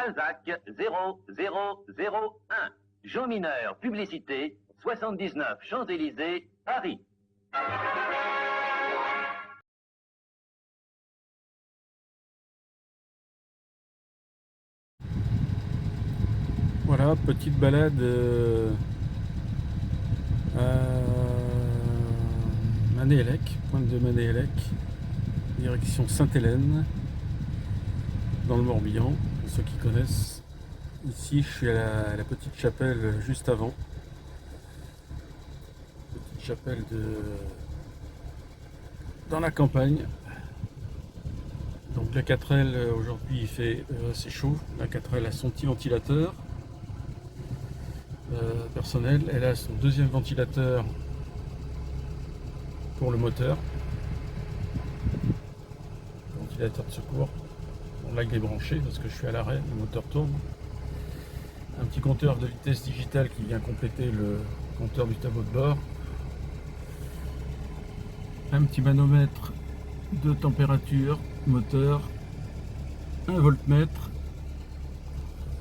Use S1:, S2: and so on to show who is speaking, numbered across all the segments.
S1: Balzac 0001. Jean Mineur, publicité, 79 Champs-Élysées, Paris.
S2: Voilà, petite balade à Mané-Hellec, pointe de Mané-Hellec, direction Sainte-Hélène, dans le Morbihan, pour ceux qui connaissent. Ici, je suis à la petite chapelle juste avant. Petite chapelle dans la campagne. Donc la 4L, aujourd'hui, il fait assez chaud. La 4L a son petit ventilateur personnel. Elle a son deuxième ventilateur pour le moteur. Ventilateur de secours. Bon, là il est branché parce que je suis à l'arrêt, le moteur tourne. Un petit compteur de vitesse digitale qui vient compléter le compteur du tableau de bord. Un petit manomètre de température moteur. Un voltmètre.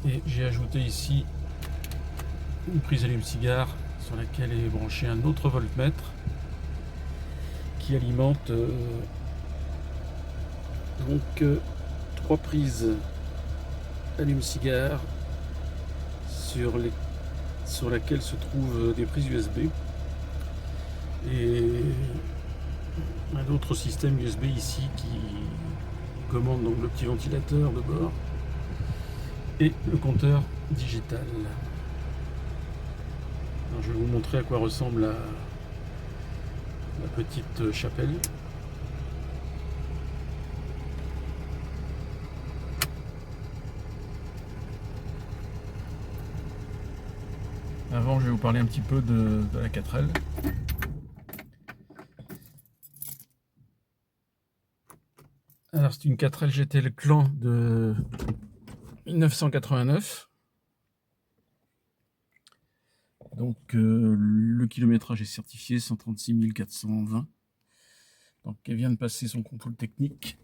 S2: Et j'ai ajouté ici une prise allume-cigare sur laquelle est branché un autre voltmètre qui alimente donc trois prises allume-cigare sur laquelle se trouvent des prises USB et un autre système USB ici qui commande donc le petit ventilateur de bord et le compteur digital. Alors, je vais vous montrer à quoi ressemble la petite chapelle. Avant, je vais vous parler un petit peu de la 4L. Alors, c'est une 4L GT Le Clan de 1989. Donc, le kilométrage est certifié 136 420. Donc, elle vient de passer son contrôle technique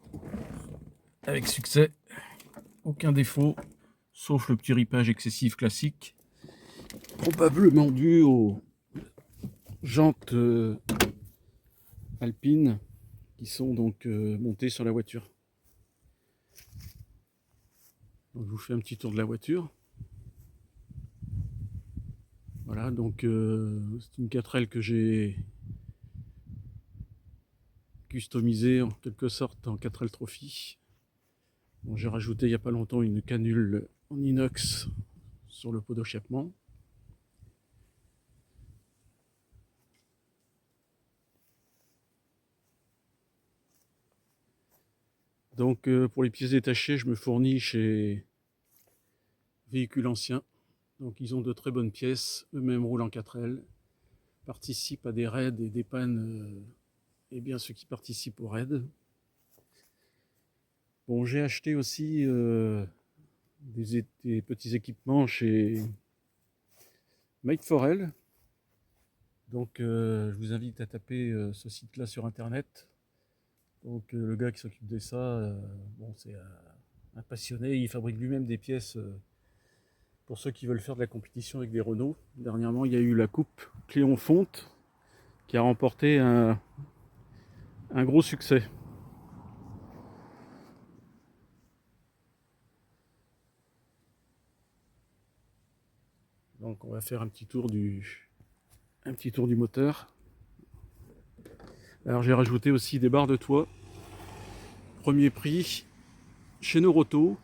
S2: avec succès. Aucun défaut, sauf le petit ripage excessif classique, probablement dû aux jantes alpines qui sont donc montées sur la voiture. Donc, je vous fais un petit tour de la voiture. Voilà, donc c'est une 4L que j'ai customisée en quelque sorte en 4L Trophy. Bon, j'ai rajouté il n'y a pas longtemps une canule en inox sur le pot d'échappement. Donc pour les pièces détachées, je me fournis chez Véhicules Anciens. Donc ils ont de très bonnes pièces, eux-mêmes roulent en 4L, participent à des raids et des pannes, et bien ceux qui participent aux raids. Bon, j'ai acheté aussi des petits équipements chez Made for Elle. Donc je vous invite à taper ce site-là sur internet. Donc le gars qui s'occupe de ça, bon, c'est un passionné, il fabrique lui-même des pièces pour ceux qui veulent faire de la compétition avec des Renault. Dernièrement, il y a eu la coupe Cléon-Fonte qui a remporté un gros succès. Donc on va faire un petit tour du moteur. Alors j'ai rajouté aussi des barres de toit. Premier prix chez Neuroto.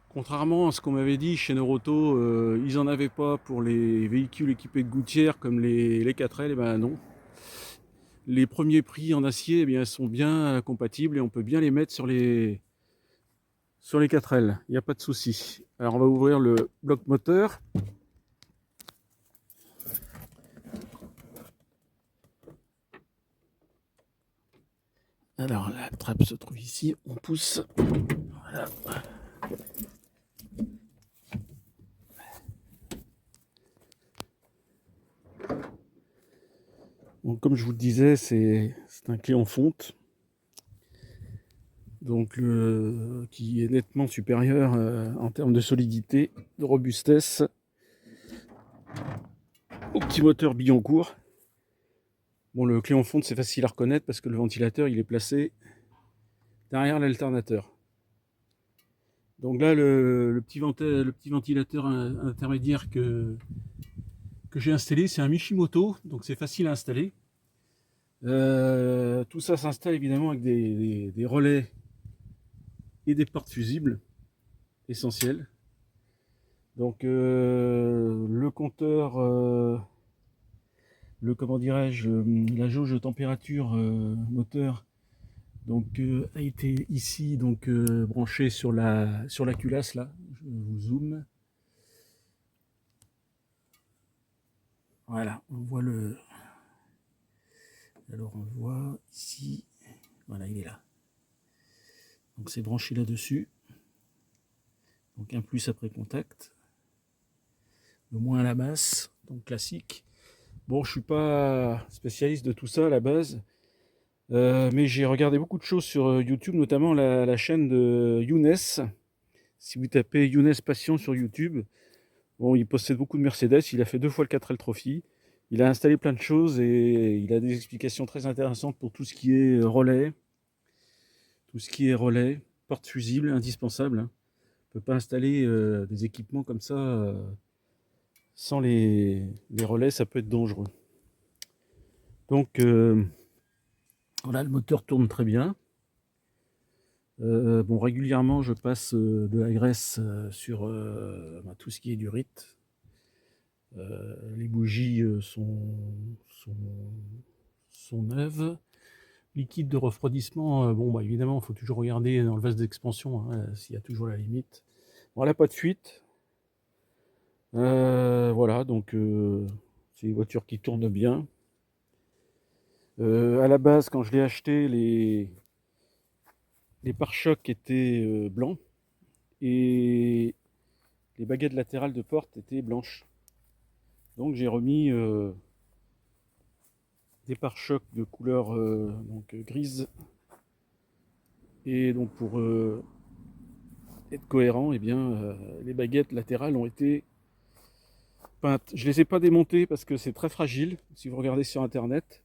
S2: Contrairement à ce qu'on m'avait dit, chez Neuroto, ils n'en avaient pas pour les véhicules équipés de gouttières comme les 4L. Et ben non. Les premiers prix en acier, eh bien, sont bien compatibles et on peut bien les mettre sur les 4L. Il n'y a pas de souci. Alors on va ouvrir le bloc moteur. Alors la trappe se trouve ici, on pousse. Voilà. Bon, comme je vous le disais, c'est un clé en fonte. donc qui est nettement supérieur en termes de solidité, de robustesse au petit moteur Billancourt. Bon, le clé en fonte, c'est facile à reconnaître parce que le ventilateur, il est placé derrière l'alternateur. Donc là, le petit ventilateur intermédiaire que j'ai installé, c'est un Mishimoto, donc c'est facile à installer. Tout ça s'installe évidemment avec des relais et des portes fusibles essentielles. Donc le compteur, comment dirais-je, la jauge de température moteur, donc a été ici donc branché sur la culasse là. Je vous zoome. Voilà, on voit le. Alors on voit ici. Voilà, il est là. Donc c'est branché là-dessus. Donc un plus après contact. Le moins à la masse, donc classique. Bon, je suis pas spécialiste de tout ça à la base. Mais j'ai regardé beaucoup de choses sur YouTube, notamment la chaîne de Younes. Si vous tapez Younes Passion sur YouTube, bon, il possède beaucoup de Mercedes, il a fait 2 fois le 4L Trophy, il a installé plein de choses et il a des explications très intéressantes pour tout ce qui est relais, porte fusible, indispensable. Hein. On ne peut pas installer des équipements comme ça sans les relais, ça peut être dangereux. Donc voilà, le moteur tourne très bien. Bon, régulièrement, je passe de la graisse sur tout ce qui est du RIT. Les bougies sont neuves. Liquide de refroidissement, bon, bah, évidemment, il faut toujours regarder dans le vase d'expansion hein, s'il y a toujours la limite. Voilà, pas de fuite. Voilà, donc c'est une voiture qui tourne bien. À la base, quand je l'ai acheté, les pare-chocs étaient blancs et les baguettes latérales de porte étaient blanches. Donc j'ai remis des pare-chocs de couleur grise. Et donc pour être cohérent, eh bien, les baguettes latérales ont été peintes. Je ne les ai pas démontées parce que c'est très fragile. Si vous regardez sur internet,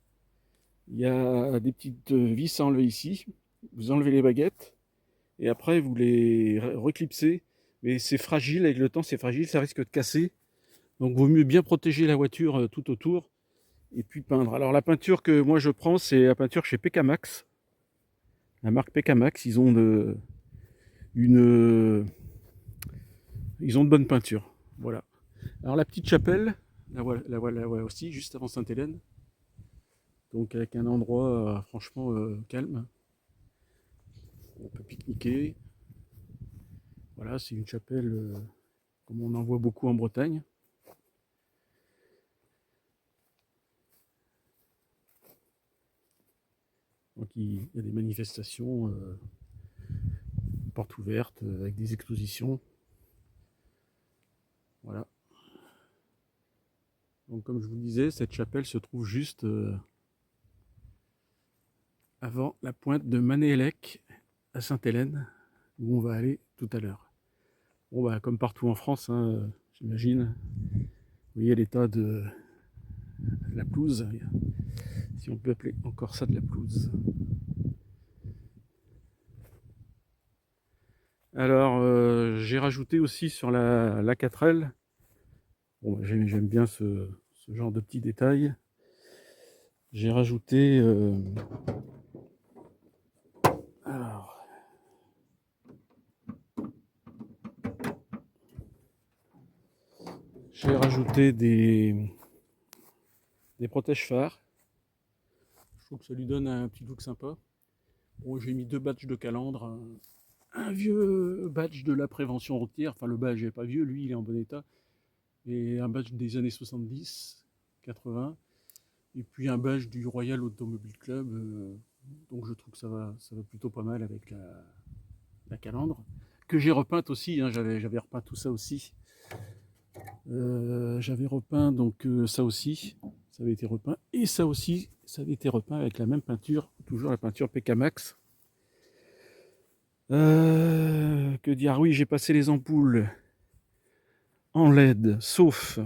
S2: il y a des petites vis à enlever ici. Vous enlevez les baguettes et après vous les reclipsez. Mais c'est fragile, avec le temps c'est fragile, ça risque de casser. Donc vaut mieux bien protéger la voiture tout autour et puis peindre. Alors la peinture que moi je prends, c'est la peinture chez PK Max. La marque PK Max, ils ont de bonnes peintures. Voilà. Alors la petite chapelle, la voilà aussi, juste avant Sainte-Hélène. Donc avec un endroit franchement calme. On peut pique-niquer. Voilà, c'est une chapelle comme on en voit beaucoup en Bretagne. Donc il y a des manifestations, portes ouvertes, avec des expositions. Voilà. Donc comme je vous le disais, cette chapelle se trouve juste avant la pointe de Manéhellec à Sainte-Hélène, où on va aller tout à l'heure. Bon bah comme partout en France, hein, j'imagine. Vous voyez l'état de la pelouse, si on peut appeler encore ça de la pelouse. Alors j'ai rajouté aussi sur la 4L, bon, bah, j'aime bien ce genre de petits détails. J'ai rajouté des protèges phares. Je trouve que ça lui donne un petit look sympa. Bon, j'ai mis 2 badges de calandre, un vieux badge de la prévention routière, enfin le badge n'est pas vieux, lui il est en bon état, et un badge des années 70, 80, et puis un badge du Royal Automobile Club, donc je trouve que ça va plutôt pas mal avec la calandre, que j'ai repeinte aussi, hein, j'avais repeint tout ça aussi. J'avais repeint donc ça aussi, ça avait été repeint, et ça aussi, ça avait été repeint avec la même peinture, toujours la peinture PK Max. Que dire? Oui, j'ai passé les ampoules en LED, sauf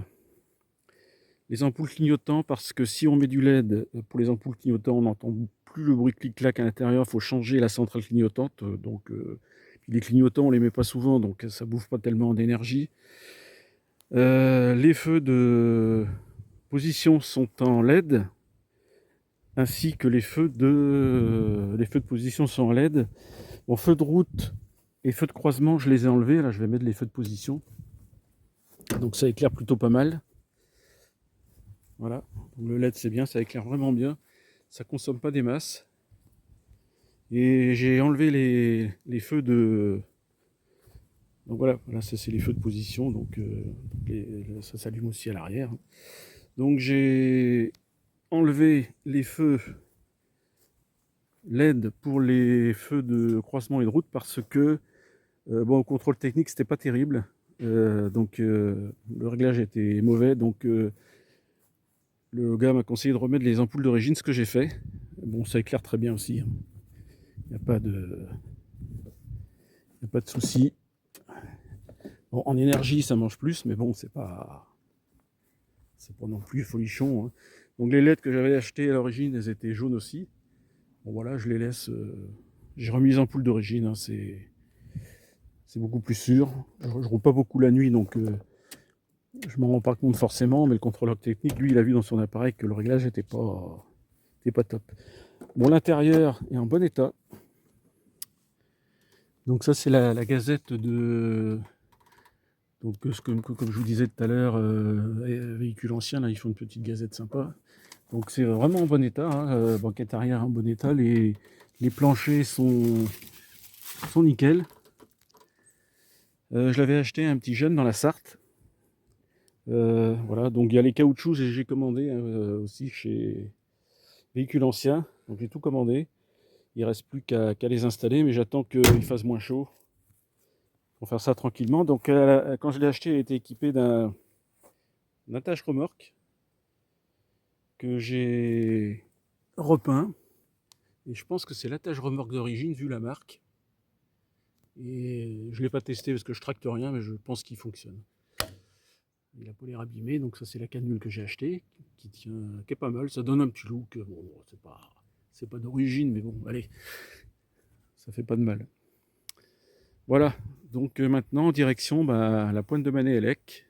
S2: les ampoules clignotants, parce que si on met du LED pour les ampoules clignotants, on n'entend plus le bruit clic-clac à l'intérieur. Il faut changer la centrale clignotante. Donc, les clignotants, on les met pas souvent, donc ça bouffe pas tellement d'énergie. Les feux de position sont en LED, ainsi que les feux de position sont en LED. Bon, feux de route et feux de croisement, je les ai enlevés. Là, je vais mettre les feux de position. Donc ça éclaire plutôt pas mal. Voilà, donc le LED c'est bien, ça éclaire vraiment bien, ça consomme pas des masses. Et j'ai enlevé les feux de... Donc voilà, ça c'est les feux de position, donc ça s'allume aussi à l'arrière. Donc j'ai enlevé les feux LED pour les feux de croisement et de route parce que, bon, au contrôle technique c'était pas terrible. Donc le réglage était mauvais, donc le gars m'a conseillé de remettre les ampoules d'origine, ce que j'ai fait. Bon, ça éclaire très bien aussi. Il n'y a pas de souci. Bon, en énergie, ça mange plus, mais bon, c'est pas non plus folichon. Hein. Donc les LED que j'avais achetées à l'origine, elles étaient jaunes aussi. Bon voilà, je les laisse. J'ai remis les ampoules d'origine. Hein, c'est beaucoup plus sûr. Je roule pas beaucoup la nuit, donc je m'en rends pas compte forcément. Mais le contrôleur technique, lui, il a vu dans son appareil que le réglage était pas top. Bon, l'intérieur est en bon état. Donc ça, c'est la gazette de... Donc comme je vous disais tout à l'heure, véhicule ancien, là, ils font une petite gazette sympa. Donc c'est vraiment en bon état. Hein, banquette arrière en bon état. Les planchers sont nickel. Je l'avais acheté à un petit jeune dans la Sarthe. Voilà, donc il y a les caoutchoucs, j'ai commandé aussi chez véhicule ancien. Donc j'ai tout commandé. Il ne reste plus qu'à les installer, mais j'attends qu'il fasse moins chaud pour faire ça tranquillement. Donc quand je l'ai acheté, il était équipé d'un attache-remorque que j'ai repeint. Et je pense que c'est l'attache-remorque d'origine, vu la marque. Et je ne l'ai pas testé parce que je tracte rien, mais je pense qu'il fonctionne. Il a pas l'air abîmé, donc ça c'est la cannule que j'ai achetée, qui est pas mal. Ça donne un petit look. Bon, c'est pas d'origine, mais bon, allez, ça fait pas de mal. Voilà, donc maintenant, direction la pointe de Mané-Hellec,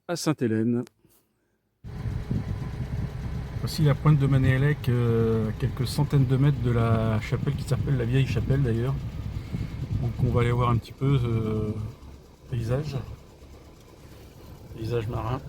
S2: à Sainte-Hélène. Voici la pointe de Mané-Hellec, à quelques centaines de mètres de la chapelle qui s'appelle la Vieille Chapelle d'ailleurs. Donc on va aller voir un petit peu paysage marin.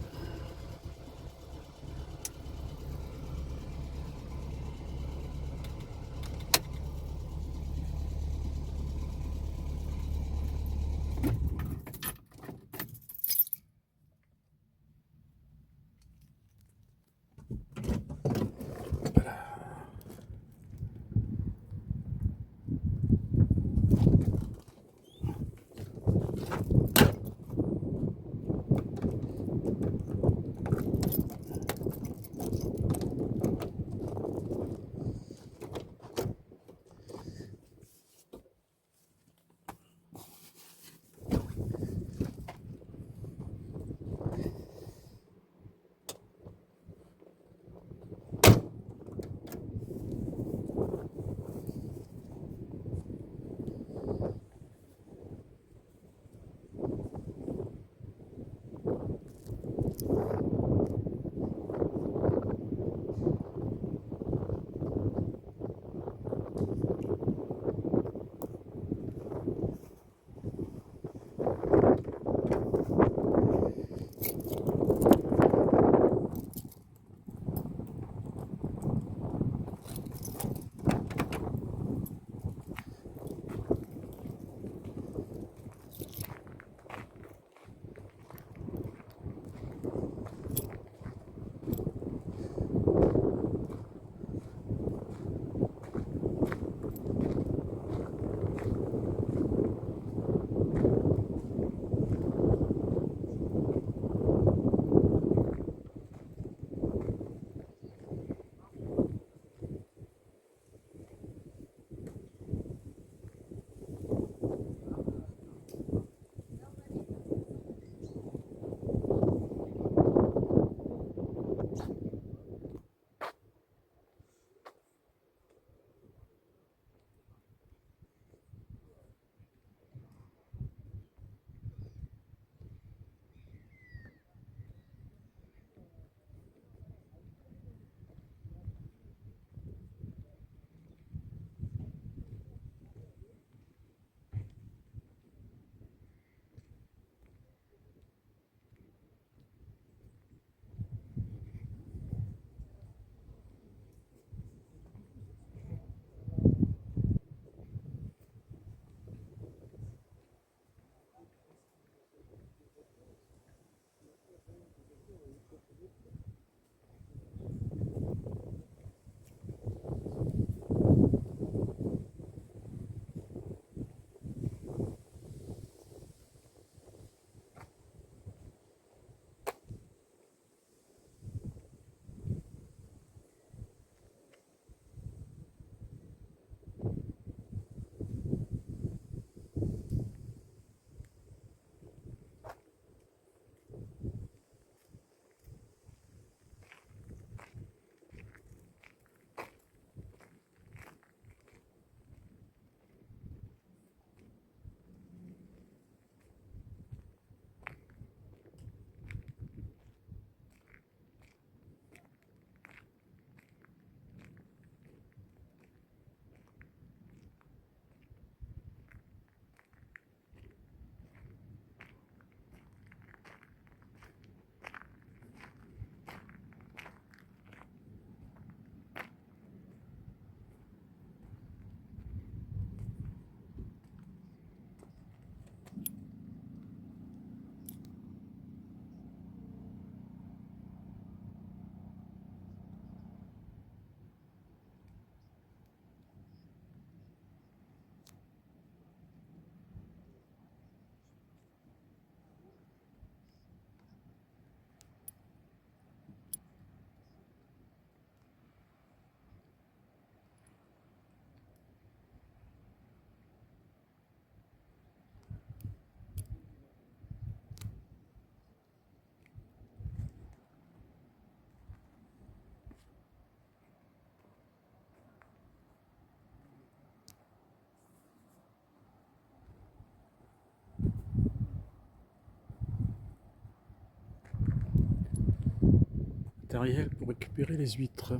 S2: Matériel pour récupérer les huîtres.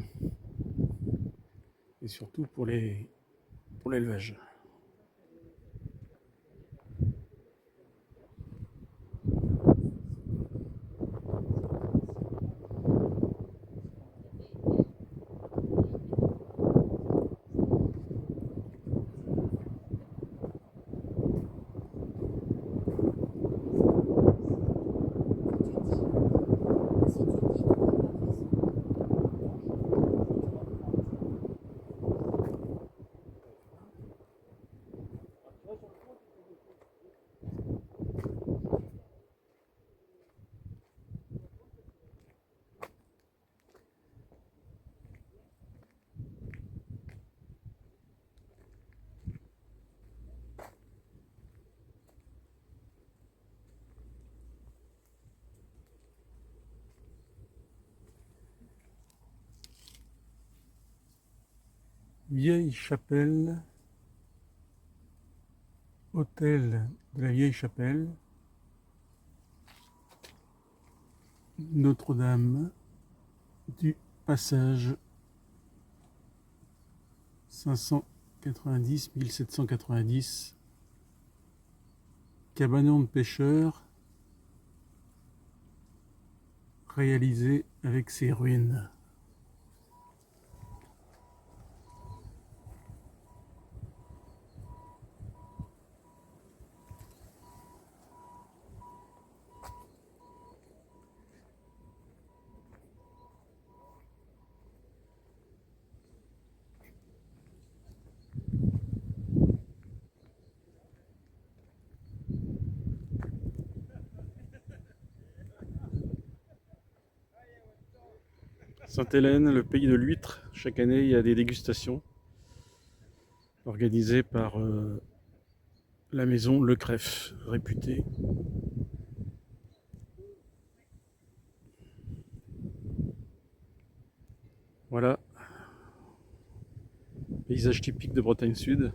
S2: Et surtout pour l'élevage. Vieille Chapelle, hôtel de la Vieille Chapelle, Notre-Dame du Passage, 590-1790, cabanon de pêcheurs, réalisé avec ses ruines. Sainte-Hélène, le pays de l'huître. Chaque année, il y a des dégustations organisées par la maison Le Crèfe, réputée. Voilà, paysage typique de Bretagne Sud.